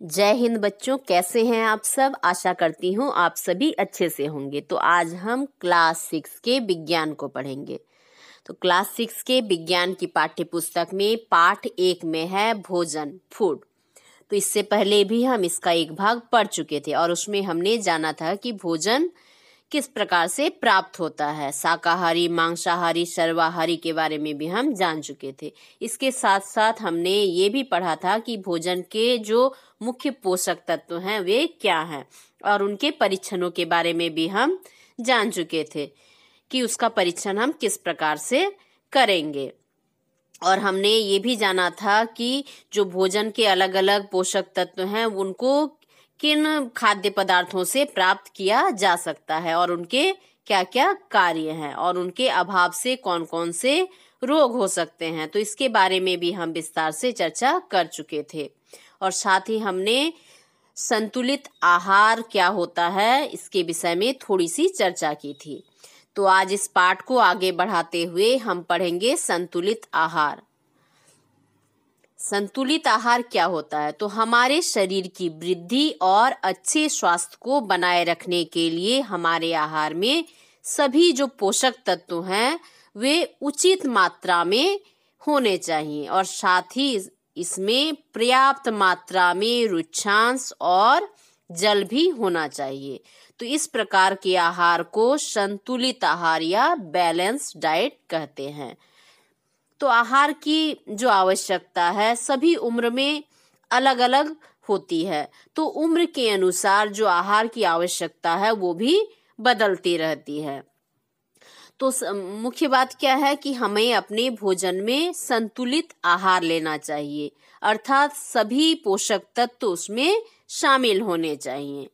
जय हिंद बच्चों, कैसे हैं आप सब। आशा करती हूँ आप सभी अच्छे से होंगे। तो आज हम क्लास 6 के विज्ञान को पढ़ेंगे। तो क्लास 6 के विज्ञान की पाठ्य पुस्तक में पाठ 1 में है भोजन, फूड। तो इससे पहले भी हम इसका एक भाग पढ़ चुके थे और उसमें हमने जाना था कि भोजन किस प्रकार से प्राप्त होता है। शाकाहारी, मांसाहारी, सर्वाहारी के बारे में भी हम जान चुके थे। इसके साथ साथ हमने ये भी पढ़ा था कि भोजन के जो मुख्य पोषक तत्व हैं वे क्या हैं और उनके परीक्षणों के बारे में भी हम जान चुके थे कि उसका परीक्षण हम किस प्रकार से करेंगे। और हमने ये भी जाना था कि जो भोजन के अलग अलग पोषक तत्व हैं उनको किन खाद्य पदार्थों से प्राप्त किया जा सकता है और उनके क्या क्या कार्य हैं और उनके अभाव से कौन कौन से रोग हो सकते हैं। तो इसके बारे में भी हम विस्तार से चर्चा कर चुके थे। और साथ ही हमने संतुलित आहार क्या होता है इसके विषय में थोड़ी सी चर्चा की थी। तो आज इस पाठ को आगे बढ़ाते हुए हम पढ़ेंगे संतुलित आहार। संतुलित आहार क्या होता है? तो हमारे शरीर की वृद्धि और अच्छे स्वास्थ्य को बनाए रखने के लिए हमारे आहार में सभी जो पोषक तत्व हैं वे उचित मात्रा में होने चाहिए और साथ ही इसमें पर्याप्त मात्रा में रुक्षांश और जल भी होना चाहिए। तो इस प्रकार के आहार को संतुलित आहार या बैलेंस डाइट कहते हैं। तो आहार की जो आवश्यकता है सभी उम्र में अलग अलग होती है। तो उम्र के अनुसार जो आहार की आवश्यकता है वो भी बदलती रहती है। तो मुख्य बात क्या है कि हमें अपने भोजन में संतुलित आहार लेना चाहिए, अर्थात सभी पोषक तत्व उसमें शामिल होने चाहिए।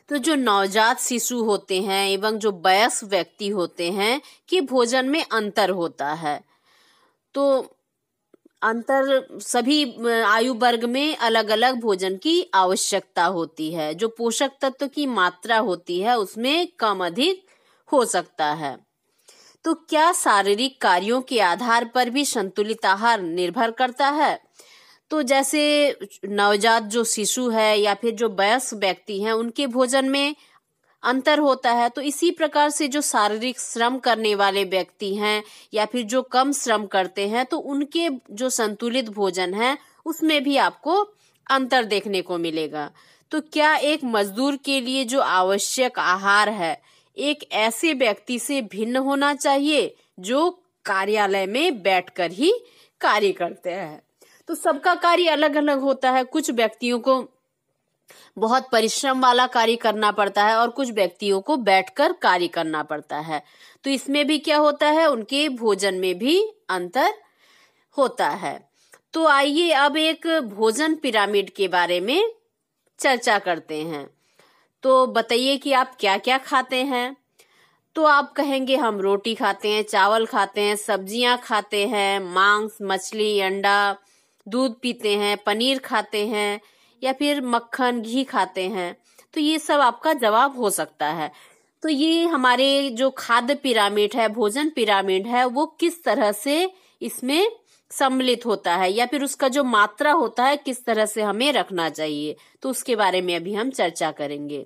तो जो नवजात शिशु होते हैं एवं जो वयस्क व्यक्ति होते हैं कि भोजन में अंतर होता है। तो अंतर सभी आयु वर्ग में अलग अलग भोजन की आवश्यकता होती है। जो पोषक तत्व की मात्रा होती है उसमें कम अधिक हो सकता है। तो क्या शारीरिक कार्यों के आधार पर भी संतुलित आहार निर्भर करता है? तो जैसे नवजात जो शिशु है या फिर जो वयस्क व्यक्ति हैं उनके भोजन में अंतर होता है। तो इसी प्रकार से जो शारीरिक श्रम करने वाले व्यक्ति हैं या फिर जो कम श्रम करते हैं तो उनके जो संतुलित भोजन है उसमें भी आपको अंतर देखने को मिलेगा। तो क्या एक मजदूर के लिए जो आवश्यक आहार है एक ऐसे व्यक्ति से भिन्न होना चाहिए जो कार्यालय में बैठकर ही कार्य करते हैं? तो सबका कार्य अलग अलग होता है। कुछ व्यक्तियों को बहुत परिश्रम वाला कार्य करना पड़ता है और कुछ व्यक्तियों को बैठकर कार्य करना पड़ता है। तो इसमें भी क्या होता है, उनके भोजन में भी अंतर होता है। तो आइए अब एक भोजन पिरामिड के बारे में चर्चा करते हैं। तो बताइए कि आप क्या क्या खाते हैं। तो आप कहेंगे हम रोटी खाते हैं, चावल खाते हैं, सब्जियां खाते हैं, मांस, मछली, अंडा, दूध पीते हैं, पनीर खाते हैं या फिर मक्खन, घी खाते हैं। तो ये सब आपका जवाब हो सकता है। तो ये हमारे जो खाद्य पिरामिड है, भोजन पिरामिड है, वो किस तरह से इसमें सम्मिलित होता है या फिर उसका जो मात्रा होता है किस तरह से हमें रखना चाहिए, तो उसके बारे में अभी हम चर्चा करेंगे।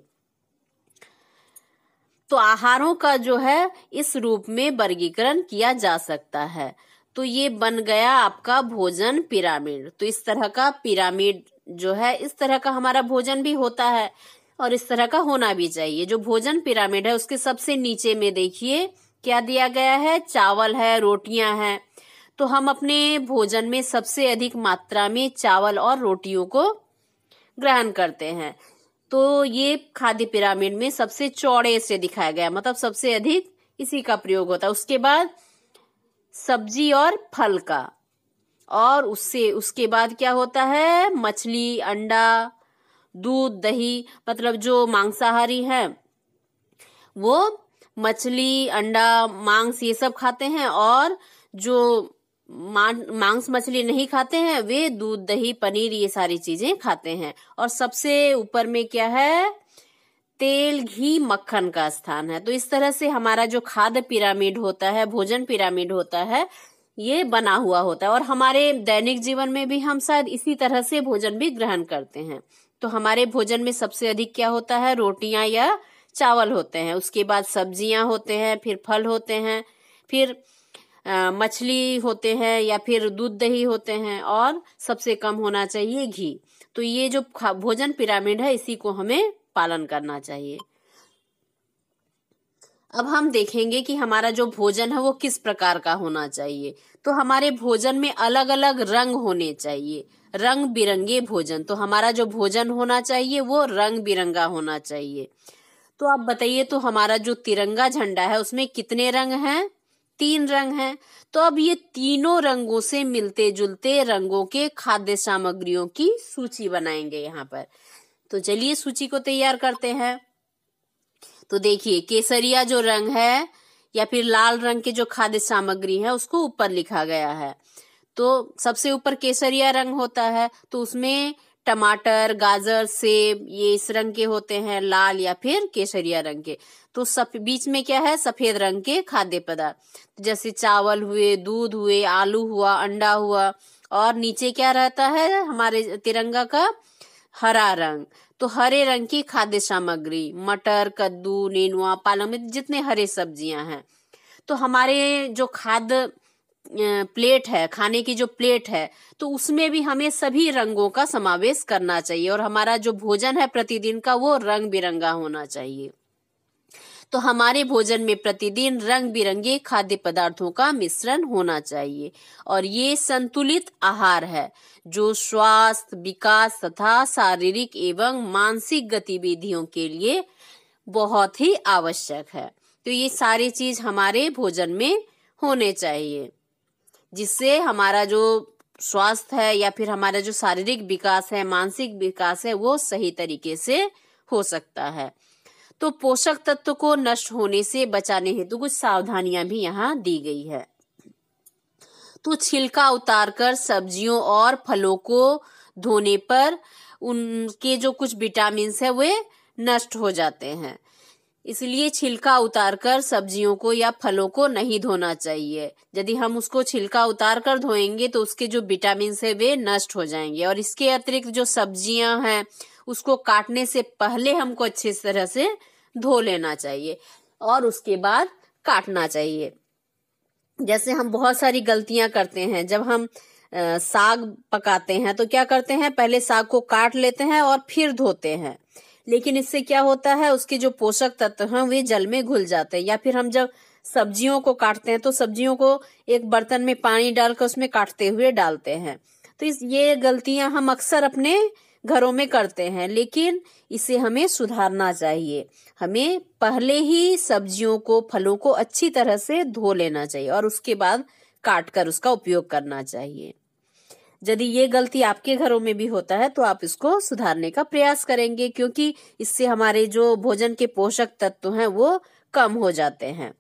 तो आहारों का जो है इस रूप में वर्गीकरण किया जा सकता है। तो ये बन गया आपका भोजन पिरामिड। तो इस तरह का पिरामिड जो है, इस तरह का हमारा भोजन भी होता है और इस तरह का होना भी चाहिए। जो भोजन पिरामिड है उसके सबसे नीचे में देखिए क्या दिया गया है, चावल है, रोटियां हैं। तो हम अपने भोजन में सबसे अधिक मात्रा में चावल और रोटियों को ग्रहण करते हैं। तो ये खाद्य पिरामिड में सबसे चौड़े से दिखाया गया, मतलब सबसे अधिक इसी का प्रयोग होता है। उसके बाद सब्जी और फल का, और उसके बाद क्या होता है, मछली, अंडा, दूध, दही। मतलब जो मांसाहारी है वो मछली, अंडा, मांस ये सब खाते हैं और जो मांस मछली नहीं खाते हैं वे दूध, दही, पनीर ये सारी चीजें खाते हैं। और सबसे ऊपर में क्या है, तेल, घी, मक्खन का स्थान है। तो इस तरह से हमारा जो खाद्य पिरामिड होता है, भोजन पिरामिड होता है, ये बना हुआ होता है। और हमारे दैनिक जीवन में भी हम शायद इसी तरह से भोजन भी ग्रहण करते हैं। तो हमारे भोजन में सबसे अधिक क्या होता है? रोटियां या चावल होते हैं, उसके बाद सब्जियां होते हैं, फिर फल होते हैं, फिर मछली होते हैं या फिर दूध दही होते हैं, और सबसे कम होना चाहिए घी। तो ये जो भोजन पिरामिड है इसी को हमें पालन करना चाहिए। अब हम देखेंगे कि हमारा जो भोजन है वो किस प्रकार का होना चाहिए। तो हमारे भोजन में अलग अलग रंग होने चाहिए, रंग बिरंगे भोजन। तो हमारा जो भोजन होना चाहिए वो रंग बिरंगा होना चाहिए। तो आप बताइए, तो हमारा जो तिरंगा झंडा है उसमें कितने रंग हैं? 3 रंग हैं। तो अब ये तीनों रंगों से मिलते जुलते रंगों के खाद्य सामग्रियों की सूची बनाएंगे यहाँ पर। तो चलिए सूची को तैयार करते हैं। तो देखिए, केसरिया जो रंग है या फिर लाल रंग के जो खाद्य सामग्री है उसको ऊपर लिखा गया है। तो सबसे ऊपर केसरिया रंग होता है, तो उसमें टमाटर, गाजर, सेब ये इस रंग के होते हैं, लाल या फिर केसरिया रंग के। तो बीच में क्या है? सफेद रंग के खाद्य पदार्थ, जैसे चावल हुए, दूध हुए, आलू हुआ, अंडा हुआ। और नीचे क्या रहता है हमारे तिरंगा का? हरा रंग। तो हरे रंग की खाद्य सामग्री, मटर, कद्दू, नेनुआ, पालक में जितने हरे सब्जियां हैं। तो हमारे जो खाद्य प्लेट है, खाने की जो प्लेट है, तो उसमें भी हमें सभी रंगों का समावेश करना चाहिए। और हमारा जो भोजन है प्रतिदिन का वो रंग बिरंगा होना चाहिए। तो हमारे भोजन में प्रतिदिन रंग बिरंगे खाद्य पदार्थों का मिश्रण होना चाहिए। और ये संतुलित आहार है जो स्वास्थ्य, विकास तथा शारीरिक एवं मानसिक गतिविधियों के लिए बहुत ही आवश्यक है। तो ये सारी चीज हमारे भोजन में होने चाहिए, जिससे हमारा जो स्वास्थ्य है या फिर हमारा जो शारीरिक विकास है, मानसिक विकास है, वो सही तरीके से हो सकता है। तो पोषक तत्व को नष्ट होने से बचाने हेतु कुछ सावधानियां भी यहाँ दी गई है। तो छिलका उतारकर सब्जियों और फलों को धोने पर उनके जो कुछ विटामिन है वे नष्ट हो जाते हैं, इसलिए छिलका उतारकर सब्जियों को या फलों को नहीं धोना चाहिए। यदि हम उसको छिलका उतार कर धोएंगे तो उसके जो विटामिन है वे नष्ट हो जाएंगे। और इसके अतिरिक्त जो सब्जियां हैं उसको काटने से पहले हमको अच्छी तरह से धो लेना चाहिए और उसके बाद काटना चाहिए। जैसे हम बहुत सारी गलतियां करते हैं, जब हम साग पकाते हैं तो क्या करते हैं, पहले साग को काट लेते हैं और फिर धोते हैं, लेकिन इससे क्या होता है, उसके जो पोषक तत्व हैं वे जल में घुल जाते हैं। या फिर हम जब सब्जियों को काटते हैं तो सब्जियों को एक बर्तन में पानी डालकर उसमें काटते हुए डालते हैं। तो ये गलतियां हम अक्सर अपने घरों में करते हैं, लेकिन इसे हमें सुधारना चाहिए। हमें पहले ही सब्जियों को, फलों को अच्छी तरह से धो लेना चाहिए और उसके बाद काट कर उसका उपयोग करना चाहिए। यदि ये गलती आपके घरों में भी होता है तो आप इसको सुधारने का प्रयास करेंगे, क्योंकि इससे हमारे जो भोजन के पोषक तत्व हैं वो कम हो जाते हैं।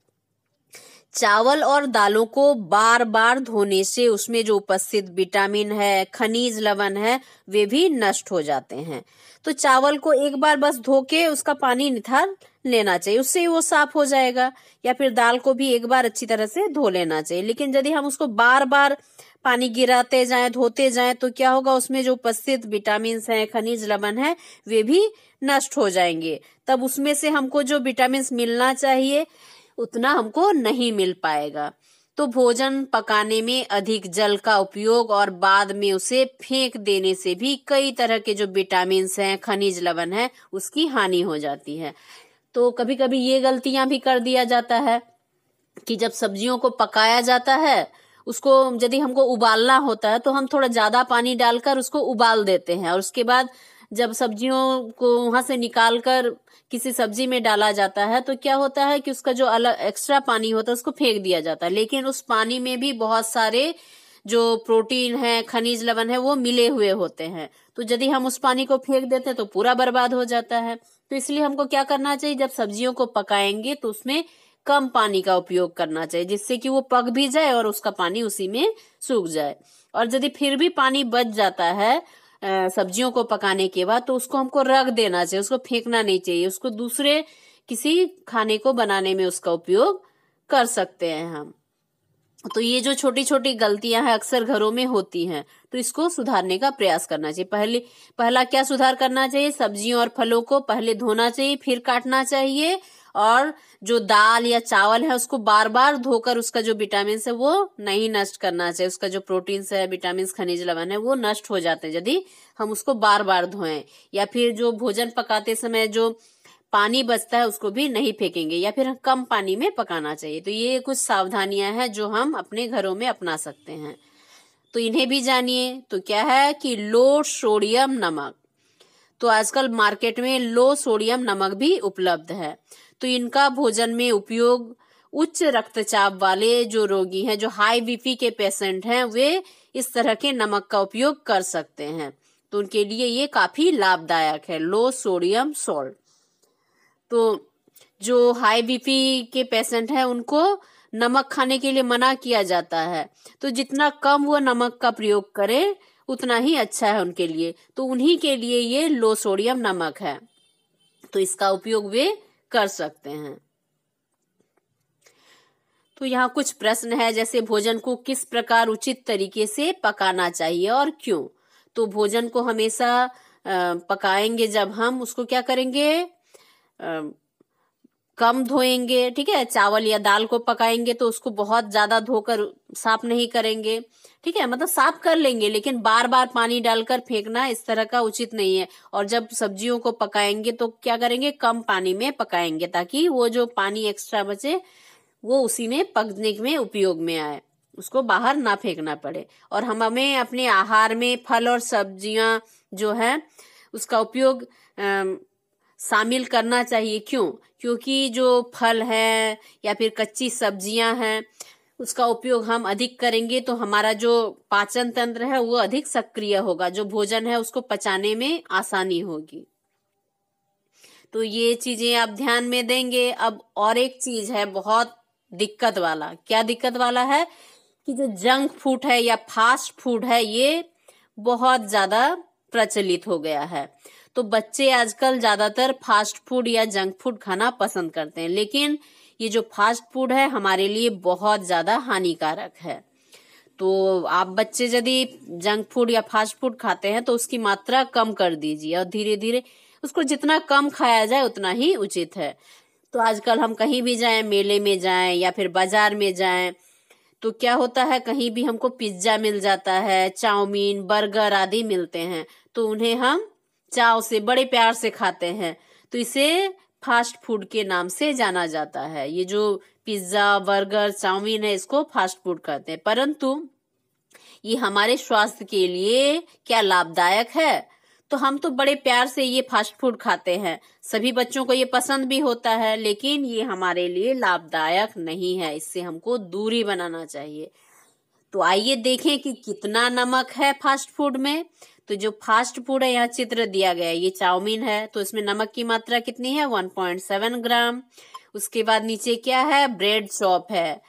चावल और दालों को बार बार धोने से उसमें जो उपस्थित विटामिन है, खनिज लवण है, वे भी नष्ट हो जाते हैं। तो चावल को एक बार बस धो के उसका पानी निथार लेना चाहिए, उससे वो साफ हो जाएगा। या फिर दाल को भी एक बार अच्छी तरह से धो लेना चाहिए। लेकिन यदि हम उसको बार बार पानी गिराते जाएं, धोते जाएं, तो क्या होगा, उसमें जो उपस्थित विटामिन हैं, खनिज लवण है, वे भी नष्ट हो जाएंगे। तब उसमें से हमको जो विटामिन मिलना चाहिए उतना हमको नहीं मिल पाएगा। तो भोजन पकाने में अधिक जल का उपयोग और बाद में उसे फेंक देने से भी कई तरह के जो विटामिन हैं, खनिज लवण है, उसकी हानि हो जाती है। तो कभी कभी ये गलतियां भी कर दिया जाता है कि जब सब्जियों को पकाया जाता है, उसको यदि हमको उबालना होता है तो हम थोड़ा ज्यादा पानी डालकर उसको उबाल देते हैं और उसके बाद जब सब्जियों को वहां से निकाल कर किसी सब्जी में डाला जाता है तो क्या होता है कि उसका जो अलग एक्स्ट्रा पानी होता है उसको फेंक दिया जाता है। लेकिन उस पानी में भी बहुत सारे जो प्रोटीन है, खनिज लवण है, वो मिले हुए होते हैं। तो यदि हम उस पानी को फेंक देते हैं तो पूरा बर्बाद हो जाता है। तो इसलिए हमको क्या करना चाहिए, जब सब्जियों को पकाएंगे तो उसमें कम पानी का उपयोग करना चाहिए, जिससे कि वो पक भी जाए और उसका पानी उसी में सूख जाए। और यदि फिर भी पानी बच जाता है सब्जियों को पकाने के बाद, तो उसको हमको रख देना चाहिए, उसको फेंकना नहीं चाहिए। उसको दूसरे किसी खाने को बनाने में उसका उपयोग कर सकते हैं हम। तो ये जो छोटी छोटी गलतियां हैं अक्सर घरों में होती हैं, तो इसको सुधारने का प्रयास करना चाहिए। पहला क्या सुधार करना चाहिए? सब्जियों और फलों को पहले धोना चाहिए, फिर काटना चाहिए, और जो दाल या चावल है उसको बार बार धोकर उसका जो विटामिन है वो नहीं नष्ट करना चाहिए। उसका जो प्रोटीन है, विटामिन, खनिज लवण है वो नष्ट हो जाते हैं यदि हम उसको बार बार धोएं। या फिर जो भोजन पकाते समय जो पानी बचता है उसको भी नहीं फेंकेंगे, या फिर कम पानी में पकाना चाहिए। तो ये कुछ सावधानियां हैं जो हम अपने घरों में अपना सकते हैं, तो इन्हें भी जानिए। तो क्या है कि लो सोडियम नमक, तो आजकल मार्केट में लो सोडियम नमक भी उपलब्ध है। तो इनका भोजन में उपयोग उच्च रक्तचाप वाले जो रोगी हैं, जो हाई बीपी के पेशेंट हैं, वे इस तरह के नमक का उपयोग कर सकते हैं। तो उनके लिए ये काफी लाभदायक है, लो सोडियम सॉल्ट। तो जो हाई बीपी के पेशेंट हैं उनको नमक खाने के लिए मना किया जाता है, तो जितना कम वो नमक का प्रयोग करें उतना ही अच्छा है उनके लिए। तो उन्हीं के लिए ये लो सोडियम नमक है, तो इसका उपयोग वे कर सकते हैं। तो यहाँ कुछ प्रश्न है, जैसे भोजन को किस प्रकार उचित तरीके से पकाना चाहिए और क्यों? तो भोजन को हमेशा पकाएंगे जब हम उसको क्या करेंगे, कम धोएंगे, ठीक है। चावल या दाल को पकाएंगे तो उसको बहुत ज्यादा धोकर साफ नहीं करेंगे, ठीक है, मतलब साफ कर लेंगे लेकिन बार बार पानी डालकर फेंकना इस तरह का उचित नहीं है। और जब सब्जियों को पकाएंगे तो क्या करेंगे, कम पानी में पकाएंगे ताकि वो जो पानी एक्स्ट्रा बचे वो उसी में पकने में उपयोग में आए, उसको बाहर ना फेंकना पड़े। और हमें अपने आहार में फल और सब्जियां जो है उसका उपयोग शामिल करना चाहिए। क्यों? क्योंकि जो फल है या फिर कच्ची सब्जियां हैं उसका उपयोग हम अधिक करेंगे तो हमारा जो पाचन तंत्र है वो अधिक सक्रिय होगा, जो भोजन है उसको पचाने में आसानी होगी। तो ये चीजें आप ध्यान में देंगे। अब और एक चीज है बहुत दिक्कत वाला, क्या दिक्कत वाला है कि जो जंक फूड है या फास्ट फूड है ये बहुत ज्यादा प्रचलित हो गया है। तो बच्चे आजकल ज्यादातर फास्ट फूड या जंक फूड खाना पसंद करते हैं, लेकिन ये जो फास्ट फूड है हमारे लिए बहुत ज्यादा हानिकारक है। तो आप बच्चे यदि जंक फूड या फास्ट फूड खाते हैं तो उसकी मात्रा कम कर दीजिए और धीरे धीरे उसको जितना कम खाया जाए उतना ही उचित है। तो आजकल हम कहीं भी जाएं, मेले में जाएं या फिर बाजार में जाएं, तो क्या होता है कहीं भी हमको पिज्जा मिल जाता है, चाउमीन, बर्गर आदि मिलते हैं, तो उन्हें हम चाव से बड़े प्यार से खाते हैं, तो इसे फास्ट फूड के नाम से जाना जाता है। ये जो पिज्जा, बर्गर, चाउमीन है इसको फास्ट फूड कहते हैं, परंतु ये हमारे स्वास्थ्य के लिए क्या लाभदायक है? तो हम तो बड़े प्यार से ये फास्ट फूड खाते हैं, सभी बच्चों को ये पसंद भी होता है, लेकिन ये हमारे लिए लाभदायक नहीं है, इससे हमको दूरी बनाना चाहिए। तो आइए देखें कि कितना नमक है फास्ट फूड में। तो जो फास्ट फूड है यहाँ चित्र दिया गया है, ये चाउमीन है, तो इसमें नमक की मात्रा कितनी है, 1.7 ग्राम। उसके बाद नीचे क्या है, ब्रेड चॉप है।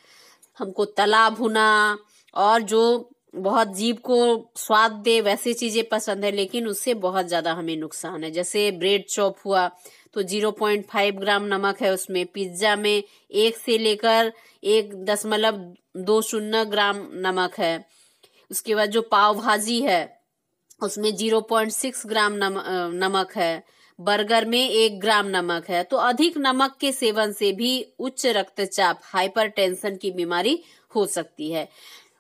हमको तला भुना और जो बहुत जीभ को स्वाद दे वैसी चीजें पसंद है, लेकिन उससे बहुत ज्यादा हमें नुकसान है। जैसे ब्रेड चॉप हुआ तो 0.5 ग्राम नमक है उसमें। पिज्जा में 1 से लेकर 1.20 ग्राम नमक है। उसके बाद जो पाव भाजी है उसमें 0.6 ग्राम नमक है। बर्गर में 1 ग्राम नमक है। तो अधिक नमक के सेवन से भी उच्च रक्तचाप, हाइपरटेंशन की बीमारी हो सकती है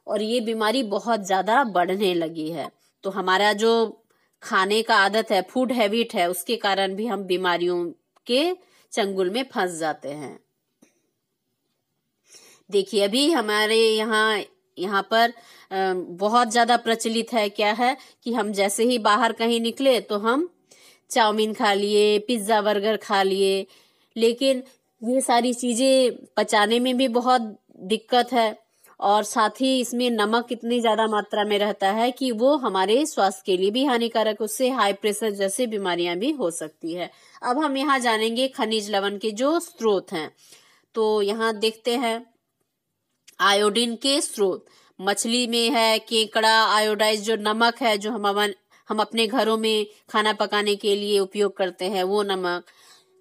और ये बीमारी बहुत ज्यादा बढ़ने लगी है। तो हमारा जो खाने का आदत है, फूड हैबिट है, उसके कारण भी हम बीमारियों के चंगुल में फंस जाते हैं। देखिए अभी हमारे यहाँ पर बहुत ज्यादा प्रचलित है, क्या है कि हम जैसे ही बाहर कहीं निकले तो हम चाउमीन खा लिए, पिज्जा, बर्गर खा लिए, लेकिन ये सारी चीजें पचाने में भी बहुत दिक्कत है और साथ ही इसमें नमक इतनी ज्यादा मात्रा में रहता है कि वो हमारे स्वास्थ्य के लिए भी हानिकारक, उससे हाई प्रेशर जैसे बीमारियां भी हो सकती है। अब हम यहाँ जानेंगे खनिज लवण के जो स्रोत हैं। तो यहाँ देखते हैं आयोडीन के स्रोत मछली में है, केकड़ा, आयोडाइज जो नमक है जो हम अपने घरों में खाना पकाने के लिए उपयोग करते हैं वो नमक,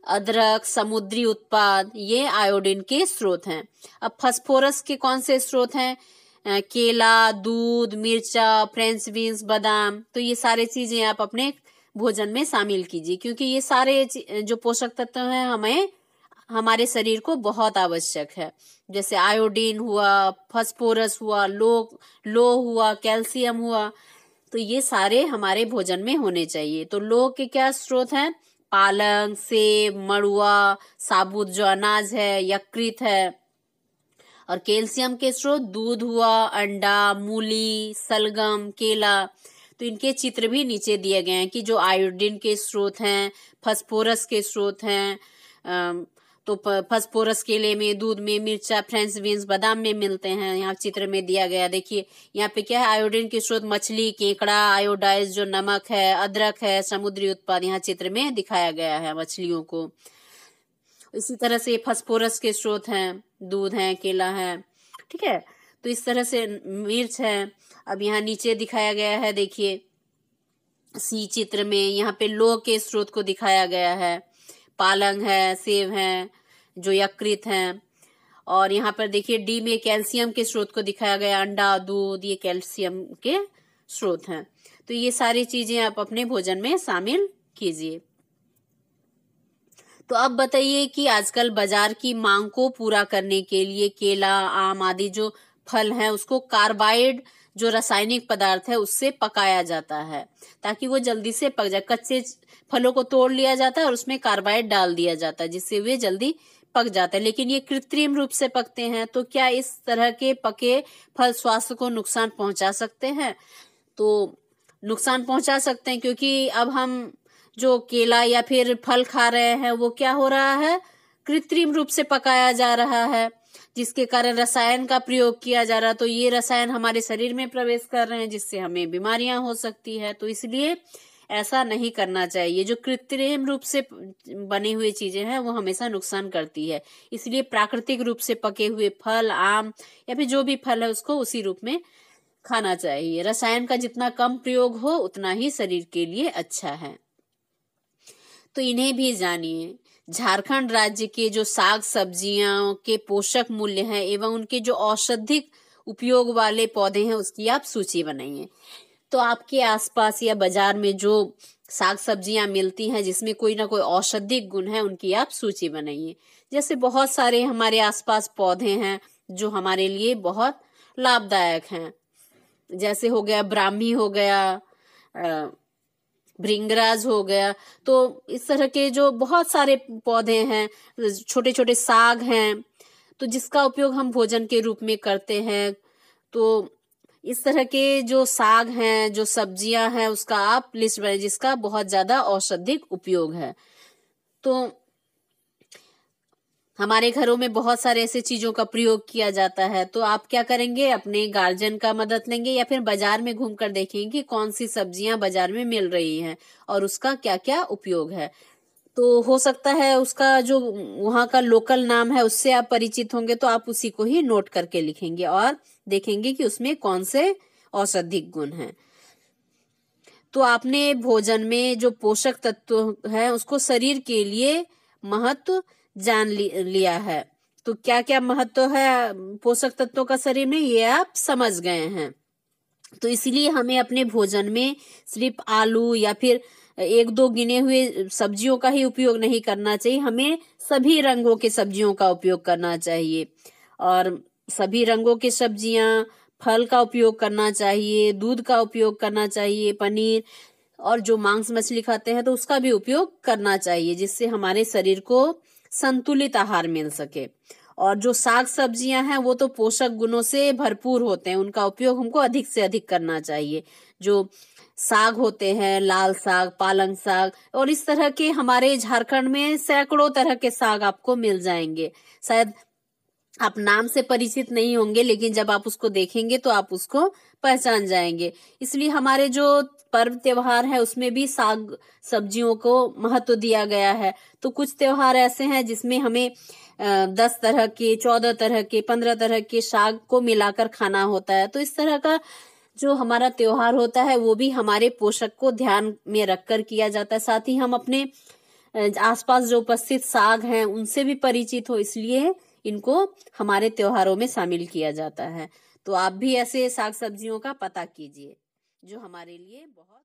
अदरक, समुद्री उत्पाद, ये आयोडीन के स्रोत हैं। अब फास्फोरस के कौन से स्रोत हैं? केला, दूध, मिर्चा, फ्रेंच बीन्स, बादाम। तो ये सारे चीजें आप अपने भोजन में शामिल कीजिए, क्योंकि ये सारे जो पोषक तत्व हैं हमें हमारे शरीर को बहुत आवश्यक है। जैसे आयोडीन हुआ, फास्फोरस हुआ, लो हुआ, कैल्शियम हुआ, तो ये सारे हमारे भोजन में होने चाहिए। तो लो के क्या स्रोत हैं? पालक, सेब, मड़ुआ, साबुत जो अनाज है, यकृत है। और कैल्शियम के स्रोत दूध हुआ, अंडा, मूली, सलगम, केला। तो इनके चित्र भी नीचे दिए गए हैं कि जो आयोडीन के स्रोत हैं, फास्फोरस के स्रोत हैं। तो फास्फोरस केले में, दूध में, मिर्चा, फ्रेंच बीन्स, बादाम में मिलते हैं। यहाँ चित्र में दिया गया, देखिए यहाँ पे क्या है? आयोडीन के स्रोत मछली, केकड़ा, आयोडाइज जो नमक है, अदरक है, समुद्री उत्पाद यहाँ चित्र में दिखाया गया है मछलियों को। इसी तरह से फास्फोरस के स्रोत हैं, दूध है, केला है, ठीक है। तो इस तरह से मिर्च है। अब यहाँ नीचे दिखाया गया है, देखिए सी चित्र में यहाँ पे लो के स्रोत को दिखाया गया है। पालक है, सेब है, जो यकृत है। और यहाँ पर देखिए डी में कैल्शियम के स्रोत को दिखाया गया, अंडा, दूध, ये कैल्शियम के स्रोत हैं। तो ये सारी चीजें आप अपने भोजन में शामिल कीजिए। तो अब बताइए कि आजकल बाजार की मांग को पूरा करने के लिए केला, आम आदि जो फल हैं उसको कार्बाइड जो रासायनिक पदार्थ है उससे पकाया जाता है ताकि वो जल्दी से पक जाए। कच्चे फलों को तोड़ लिया जाता है और उसमें कार्बाइड डाल दिया जाता है जिससे वे जल्दी पक जाता है, लेकिन ये कृत्रिम रूप से पकते हैं। तो क्या इस तरह के पके फल स्वास्थ्य को नुकसान पहुंचा सकते हैं? तो नुकसान पहुंचा सकते हैं, क्योंकि अब हम जो केला या फिर फल खा रहे हैं वो क्या हो रहा है? कृत्रिम रूप से पकाया जा रहा है, जिसके कारण रसायन का प्रयोग किया जा रहा है। तो ये रसायन हमारे शरीर में प्रवेश कर रहे हैं जिससे हमें बीमारियां हो सकती है। तो इसलिए ऐसा नहीं करना चाहिए। जो कृत्रिम रूप से बनी हुई चीजें हैं वो हमेशा नुकसान करती है। इसलिए प्राकृतिक रूप से पके हुए फल, आम या फिर जो भी फल है उसको उसी रूप में खाना चाहिए। रसायन का जितना कम प्रयोग हो उतना ही शरीर के लिए अच्छा है। तो इन्हें भी जानिए। झारखंड राज्य के जो साग सब्जियां के पोषक मूल्य हैं एवं उनके जो औषधिक उपयोग वाले पौधे हैं उसकी आप सूची बनाइए। तो आपके आसपास या बाजार में जो साग सब्जियां मिलती हैं जिसमें कोई ना कोई औषधिक गुण है उनकी आप सूची बनाइए। जैसे बहुत सारे हमारे आसपास पौधे हैं जो हमारे लिए बहुत लाभदायक हैं। जैसे हो गया ब्राह्मी, हो गया भृंगराज, हो गया। तो इस तरह के जो बहुत सारे पौधे हैं, छोटे छोटे साग हैं, तो जिसका उपयोग हम भोजन के रूप में करते हैं। तो इस तरह के जो साग हैं, जो सब्जियां हैं, उसका आप लिस्ट बनाइए जिसका बहुत ज्यादा औषधिक उपयोग है। तो हमारे घरों में बहुत सारे ऐसे चीजों का प्रयोग किया जाता है। तो आप क्या करेंगे? अपने गार्जियन का मदद लेंगे या फिर बाजार में घूमकर देखेंगे कौन सी सब्जियां बाजार में मिल रही हैं और उसका क्या क्या उपयोग है। तो हो सकता है उसका जो वहाँ का लोकल नाम है उससे आप परिचित होंगे, तो आप उसी को ही नोट करके लिखेंगे और देखेंगे कि उसमें कौन से औषधिक गुण हैं। तो आपने भोजन में जो पोषक तत्व है उसको शरीर के लिए महत्व जान लिया है। तो क्या क्या महत्व है पोषक तत्वों का शरीर में, ये आप समझ गए हैं। तो इसलिए हमें अपने भोजन में सिर्फ आलू या फिर एक दो गिने हुए सब्जियों का ही उपयोग नहीं करना चाहिए। हमें सभी रंगों के सब्जियों का उपयोग करना चाहिए और सभी रंगों की सब्जियां, फल का उपयोग करना चाहिए, दूध का उपयोग करना चाहिए, पनीर और जो मांस मछली खाते हैं तो उसका भी उपयोग करना चाहिए, जिससे हमारे शरीर को संतुलित आहार मिल सके। और जो साग सब्जियां हैं वो तो पोषक गुणों से भरपूर होते हैं, उनका उपयोग हमको अधिक से अधिक करना चाहिए। जो साग होते हैं, लाल साग, पालंग साग, और इस तरह के हमारे झारखंड में सैकड़ों तरह के साग आपको मिल जाएंगे। शायद आप नाम से परिचित नहीं होंगे, लेकिन जब आप उसको देखेंगे तो आप उसको पहचान जाएंगे। इसलिए हमारे जो पर्व त्योहार है उसमें भी साग सब्जियों को महत्व दिया गया है। तो कुछ त्योहार ऐसे हैं जिसमें हमें 10 तरह के, 14 तरह के, 15 तरह के साग को मिलाकर खाना होता है। तो इस तरह का जो हमारा त्योहार होता है वो भी हमारे पोषक को ध्यान में रखकर किया जाता है। साथ ही हम अपने आसपास जो उपस्थित साग हैं उनसे भी परिचित हो, इसलिए इनको हमारे त्योहारों में शामिल किया जाता है। तो आप भी ऐसे साग सब्जियों का पता कीजिए जो हमारे लिए बहुत